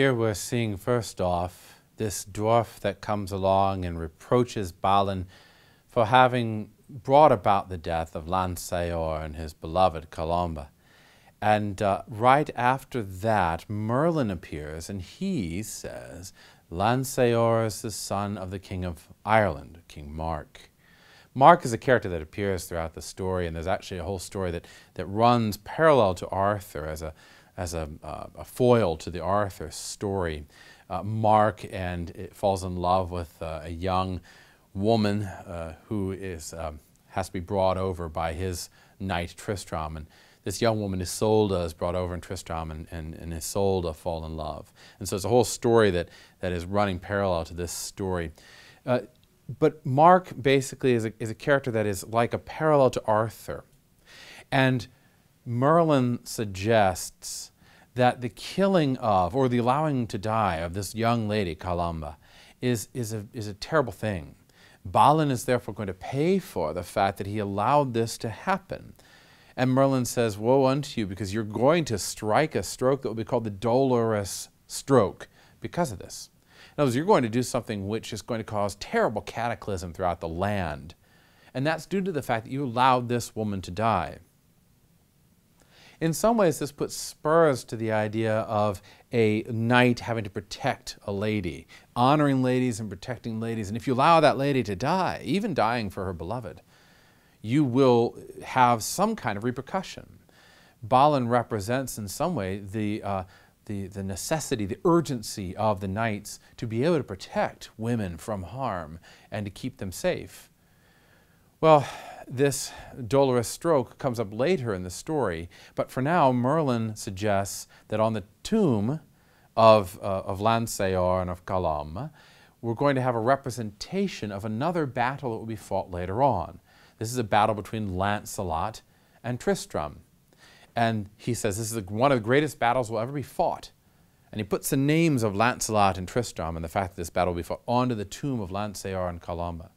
Here we're seeing first off this dwarf that comes along and reproaches Balin for having brought about the death of Lanceor and his beloved Columba. And right after that, Merlin appears and he says, Lanceor is the son of the King of Ireland, King Mark. Mark is a character that appears throughout the story, and there's actually a whole story that runs parallel to Arthur as a foil to the Arthur story. Mark it falls in love with a young woman who has to be brought over by his knight Tristram, and this young woman Isolde is brought over in Tristram, and Isolde fall in love. And so it's a whole story that is running parallel to this story. But Mark basically is a character that is like a parallel to Arthur. And Merlin suggests that the killing of, or the allowing to die of this young lady, Columba, is a terrible thing. Balin is therefore going to pay for the fact that he allowed this to happen. And Merlin says, woe unto you, because you're going to strike a stroke that will be called the Dolores stroke because of this. In other words, you're going to do something which is going to cause terrible cataclysm throughout the land. And that's due to the fact that you allowed this woman to die. In some ways, this puts spurs to the idea of a knight having to protect a lady, honoring ladies and protecting ladies. And if you allow that lady to die, even dying for her beloved, you will have some kind of repercussion. Balin represents in some way the necessity, the urgency of the knights to be able to protect women from harm and to keep them safe. Well, this Dolores stroke comes up later in the story, but for now Merlin suggests that on the tomb of Lanceor and of Columba, we're going to have a representation of another battle that will be fought later on. This is a battle between Lancelot and Tristram. And he says this is one of the greatest battles will ever be fought. And he puts the names of Lancelot and Tristram and the fact that this battle will be fought onto the tomb of Lanceor and Columba,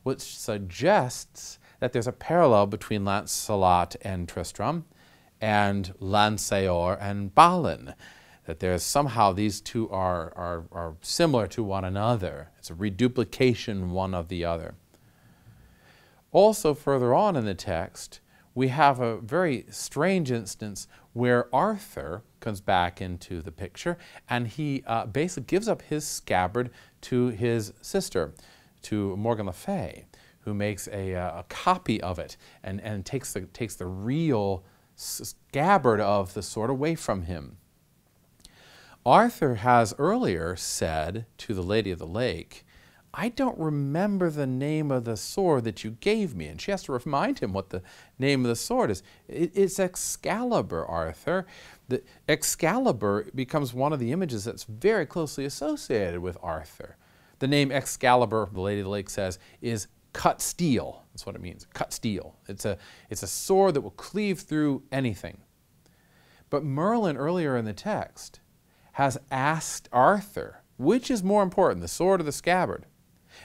which suggests that there's a parallel between Lancelot and Tristram and Lanceor and Balin, that there's somehow these two are similar to one another. It's a reduplication one of the other. Also further on in the text, we have a very strange instance where Arthur comes back into the picture, and he basically gives up his scabbard to his sister, to Morgan Le Fay, who makes a copy of it and takes the real scabbard of the sword away from him. Arthur has earlier said to the Lady of the Lake, I don't remember the name of the sword that you gave me. And she has to remind him what the name of the sword is. It's Excalibur, Arthur. The Excalibur becomes one of the images that's very closely associated with Arthur. The name Excalibur, the Lady of the Lake says, is cut steel. That's what it means, cut steel. It's a sword that will cleave through anything. But Merlin, earlier in the text, has asked Arthur, which is more important, the sword or the scabbard?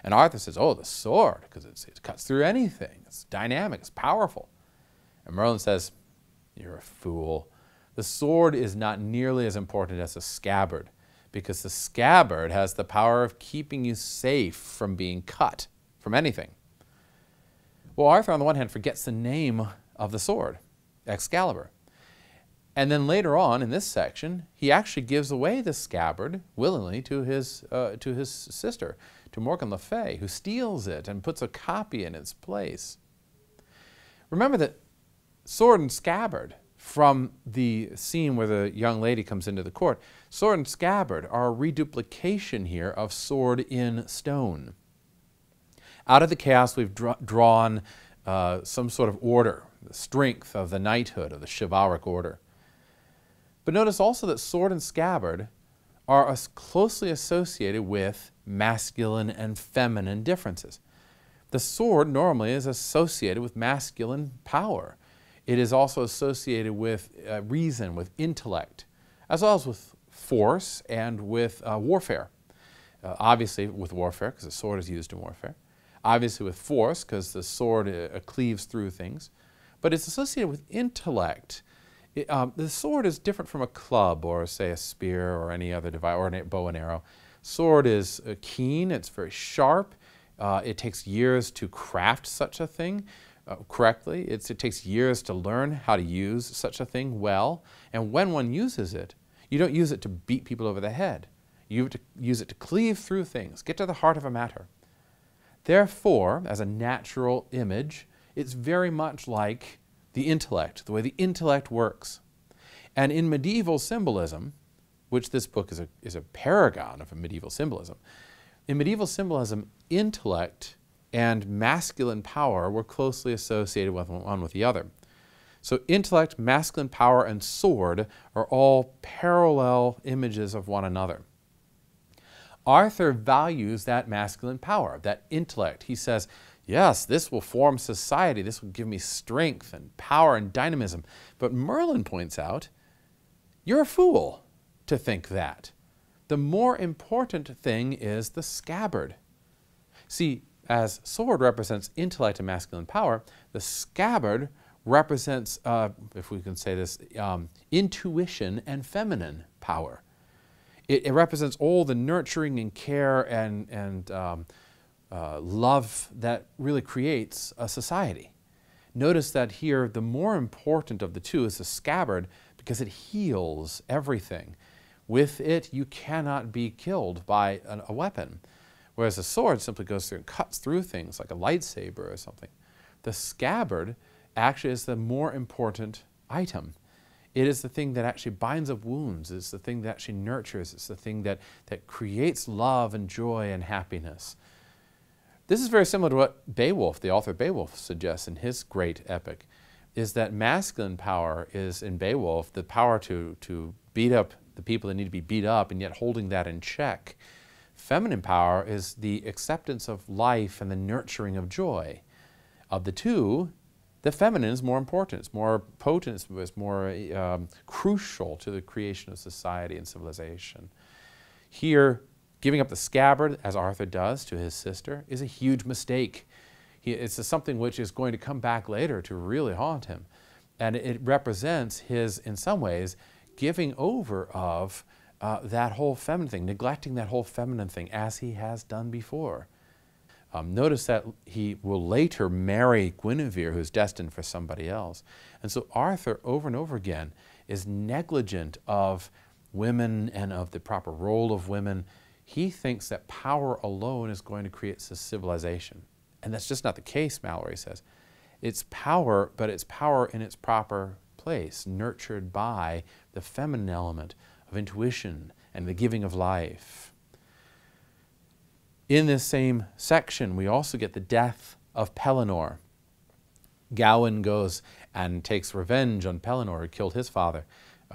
And Arthur says, oh, the sword, because it cuts through anything. It's dynamic, it's powerful. And Merlin says, you're a fool. The sword is not nearly as important as the scabbard, because the scabbard has the power of keeping you safe from being cut, from anything. Well, Arthur, on the one hand, forgets the name of the sword, Excalibur. And then later on in this section, he actually gives away the scabbard willingly to his sister, to Morgan Le Fay, who steals it and puts a copy in its place. Remember that sword and scabbard, from the scene where the young lady comes into the court, sword and scabbard are a reduplication here of sword in stone. Out of the chaos, we've drawn some sort of order, the strength of the knighthood, of the chivalric order. But notice also that sword and scabbard are closely associated with masculine and feminine differences. The sword normally is associated with masculine power. It is also associated with reason, with intellect, as well as with force and with warfare. Obviously with warfare, because the sword is used in warfare. Obviously with force, because the sword cleaves through things. But it's associated with intellect. The sword is different from a club or, say, a spear or any other device, or a bow and arrow. Sword is keen, it's very sharp. It takes years to craft such a thing correctly. It takes years to learn how to use such a thing well. And when one uses it, you don't use it to beat people over the head. You have to use it to cleave through things, get to the heart of a matter. Therefore, as a natural image, it's very much like the intellect, the way the intellect works. And in medieval symbolism, which this book is a paragon of a medieval symbolism, in medieval symbolism, intellect and masculine power were closely associated with one with the other. So intellect, masculine power, and sword are all parallel images of one another. Arthur values that masculine power, that intellect. He says, yes, this will form society. This will give me strength and power and dynamism. But Merlin points out, you're a fool to think that. The more important thing is the scabbard. See, as sword represents intellect and masculine power, the scabbard represents, if we can say this, intuition and feminine power. It represents all the nurturing and care and love that really creates a society. Notice that here the more important of the two is the scabbard because it heals everything. With it, you cannot be killed by a weapon, whereas a sword simply goes through and cuts through things like a lightsaber or something. The scabbard actually is the more important item. It is the thing that actually binds up wounds. It's the thing that actually nurtures. It's the thing that creates love and joy and happiness. This is very similar to what Beowulf, the author Beowulf, suggests in his great epic, is that masculine power is, in Beowulf, the power to beat up the people that need to be beat up and yet holding that in check. Feminine power is the acceptance of life and the nurturing of joy. Of the two, the feminine is more important. It's more potent. It's more crucial to the creation of society and civilization. Here, giving up the scabbard, as Arthur does to his sister, is a huge mistake. It's something which is going to come back later to really haunt him. And it represents his, in some ways, giving over of that whole feminine thing, neglecting that whole feminine thing as he has done before. Notice that he will later marry Guinevere, who's destined for somebody else. And so Arthur, over and over again, is negligent of women and of the proper role of women. He thinks that power alone is going to create civilization. And that's just not the case, Mallory says. It's power, but it's power in its proper place, nurtured by the feminine element of intuition and the giving of life. In this same section, we also get the death of Pelinor. Gawain goes and takes revenge on Pelinor, who killed his father,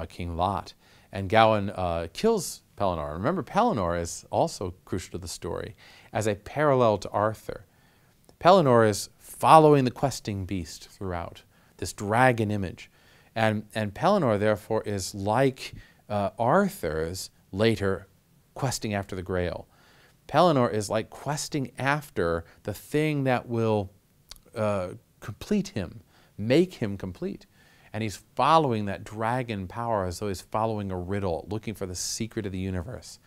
King Lot. And Gawain kills Pelinor. Remember, Pelinor is also crucial to the story as a parallel to Arthur. Pelinor is following the questing beast throughout, this dragon image. And Pelinor, therefore, is like Arthur's later questing after the Grail. Pelinor is like questing after the thing that will complete him, make him complete. And he's following that dragon power as though he's following a riddle, looking for the secret of the universe.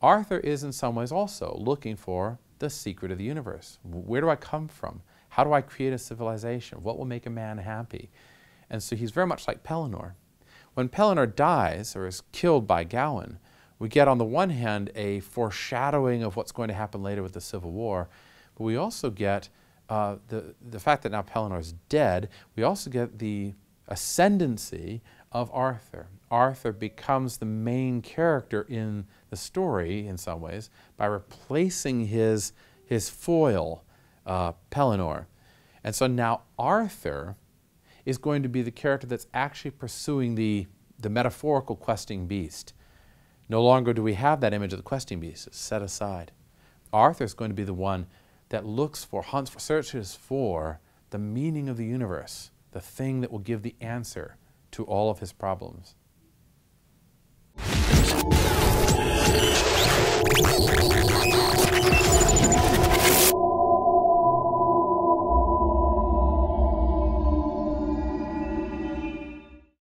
Arthur is in some ways also looking for the secret of the universe. Where do I come from? How do I create a civilization? What will make a man happy? And so he's very much like Pelinor. When Pelinor dies or is killed by Gawain, we get on the one hand a foreshadowing of what's going to happen later with the Civil War, but we also get the fact that now Pelinor is dead. We also get the ascendancy of Arthur. Arthur becomes the main character in the story in some ways by replacing his foil, Pelinor. And so now Arthur is going to be the character that's actually pursuing the metaphorical questing beast. No longer do we have that image of the questing beast. It's set aside. Arthur is going to be the one that looks for, hunts for, searches for the meaning of the universe, the thing that will give the answer to all of his problems.